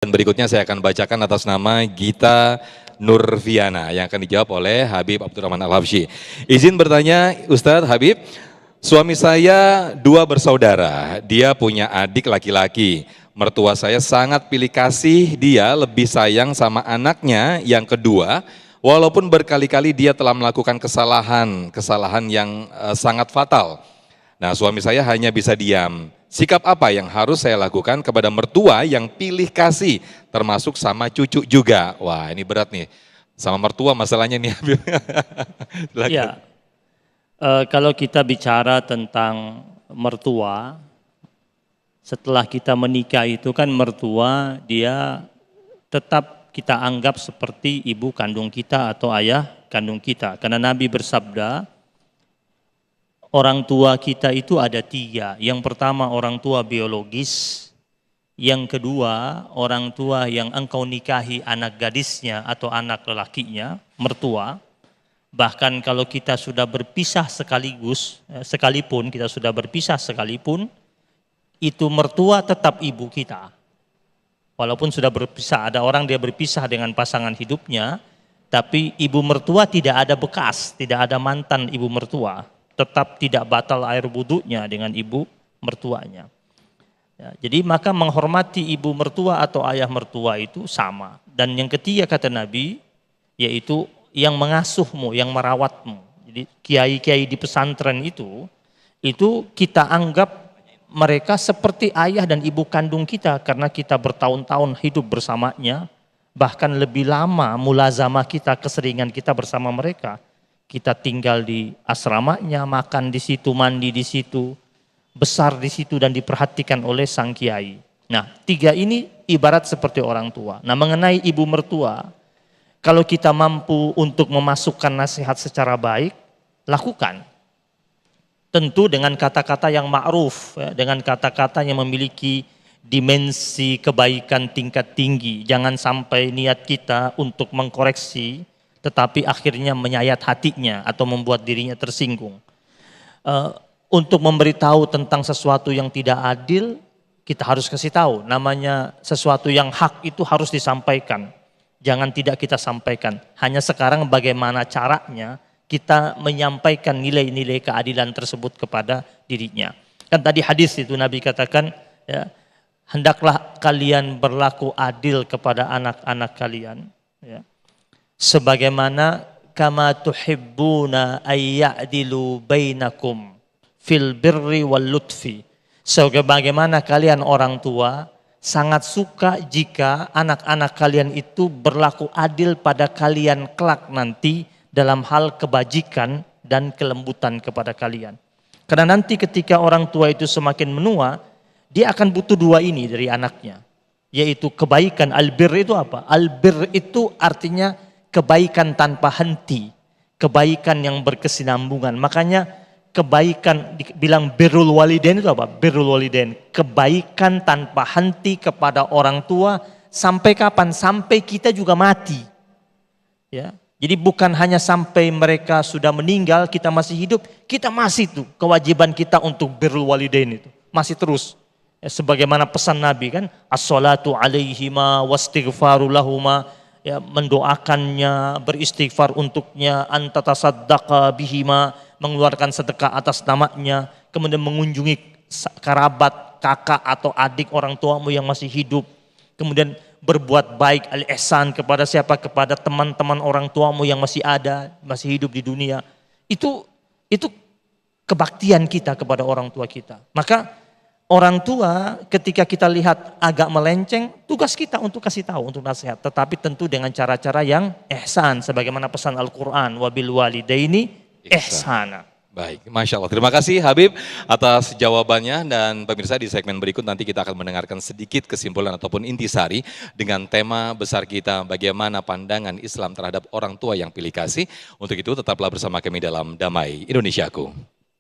Dan berikutnya saya akan bacakan atas nama Gita Nurviana yang akan dijawab oleh Habib Abdurrahman Al-Habsyi. Izin bertanya Ustadz Habib, suami saya 2 bersaudara, dia punya adik laki-laki. Mertua saya sangat pilih kasih, dia lebih sayang sama anaknya yang kedua, walaupun berkali-kali dia telah melakukan kesalahan yang sangat fatal. Nah, suami saya hanya bisa diam. Sikap apa yang harus saya lakukan kepada mertua yang pilih kasih, termasuk sama cucu juga? Wah, ini berat nih. Sama mertua masalahnya nih. Ya, kalau kita bicara tentang mertua, setelah kita menikah itu kan mertua dia tetap kita anggap seperti ibu kandung kita atau ayah kandung kita. Karena Nabi bersabda, orang tua kita itu ada 3. Yang pertama orang tua biologis, yang kedua orang tua yang engkau nikahi anak gadisnya atau anak lelakinya, mertua. Bahkan kalau kita sudah berpisah sekalipun kita sudah berpisah sekalipun, itu mertua tetap ibu kita. Walaupun sudah berpisah, ada orang dia berpisah dengan pasangan hidupnya, tapi ibu mertua tidak ada bekas, tidak ada mantan ibu mertua. Tetap tidak batal air wudunya dengan ibu mertuanya. Ya, jadi maka menghormati ibu mertua atau ayah mertua itu sama. Dan yang ketiga kata Nabi, yaitu yang mengasuhmu, yang merawatmu. Jadi kiai-kiai di pesantren itu kita anggap mereka seperti ayah dan ibu kandung kita karena kita bertahun-tahun hidup bersamanya, bahkan lebih lama mulazamah kita, keseringan kita bersama mereka. Kita tinggal di asramanya, makan di situ, mandi di situ, besar di situ dan diperhatikan oleh sang kiai. Nah, 3 ini ibarat seperti orang tua. Nah, mengenai ibu mertua, kalau kita mampu untuk memasukkan nasihat secara baik, lakukan. Tentu dengan kata-kata yang ma'ruf, ya, dengan kata-kata yang memiliki dimensi kebaikan tingkat tinggi. Jangan sampai niat kita untuk mengkoreksi, tetapi akhirnya menyayat hatinya atau membuat dirinya tersinggung. Untuk memberitahu tentang sesuatu yang tidak adil, kita harus kasih tahu. Namanya sesuatu yang hak itu harus disampaikan. Jangan tidak kita sampaikan. Hanya sekarang bagaimana caranya kita menyampaikan nilai-nilai keadilan tersebut kepada dirinya. Kan tadi hadis itu Nabi katakan, ya, hendaklah kalian berlaku adil kepada anak-anak kalian. Ya. Sebagaimana kama tuhibbuna ayya'dilu bainakum fil birri wal lutfi. Sebagaimana kalian orang tua sangat suka jika anak-anak kalian itu berlaku adil pada kalian kelak nanti dalam hal kebajikan dan kelembutan kepada kalian. Karena nanti ketika orang tua itu semakin menua, dia akan butuh 2 ini dari anaknya. Yaitu kebaikan. Albir itu apa? Albir itu artinya kebaikan tanpa henti, kebaikan yang berkesinambungan. Makanya kebaikan dibilang birrul walidain itu apa? Birrul walidain, kebaikan tanpa henti kepada orang tua sampai kapan? Sampai kita juga mati. Ya. Jadi bukan hanya sampai mereka sudah meninggal, kita masih hidup, kita masih itu kewajiban kita untuk birrul walidain itu masih terus. Ya, sebagaimana pesan Nabi kan, as-salatu alaihima wastighfaru lahuma, ya, mendoakannya, beristighfar untuknya, anta tasaddaqa bihima, mengeluarkan sedekah atas namanya, kemudian mengunjungi kerabat, kakak atau adik orang tuamu yang masih hidup, kemudian berbuat baik al-ihsan kepada siapa? Kepada teman-teman orang tuamu yang masih ada, masih hidup di dunia. Itu kebaktian kita kepada orang tua kita. Maka orang tua ketika kita lihat agak melenceng, tugas kita untuk kasih tahu, untuk nasihat. Tetapi tentu dengan cara-cara yang ihsan. Sebagaimana pesan Al-Quran, wabil walidaini ihsana. Baik, Masya Allah. Terima kasih Habib atas jawabannya, dan pemirsa di segmen berikut nanti kita akan mendengarkan sedikit kesimpulan ataupun intisari dengan tema besar kita, bagaimana pandangan Islam terhadap orang tua yang pilih kasih. Untuk itu tetaplah bersama kami dalam Damai Indonesiaku.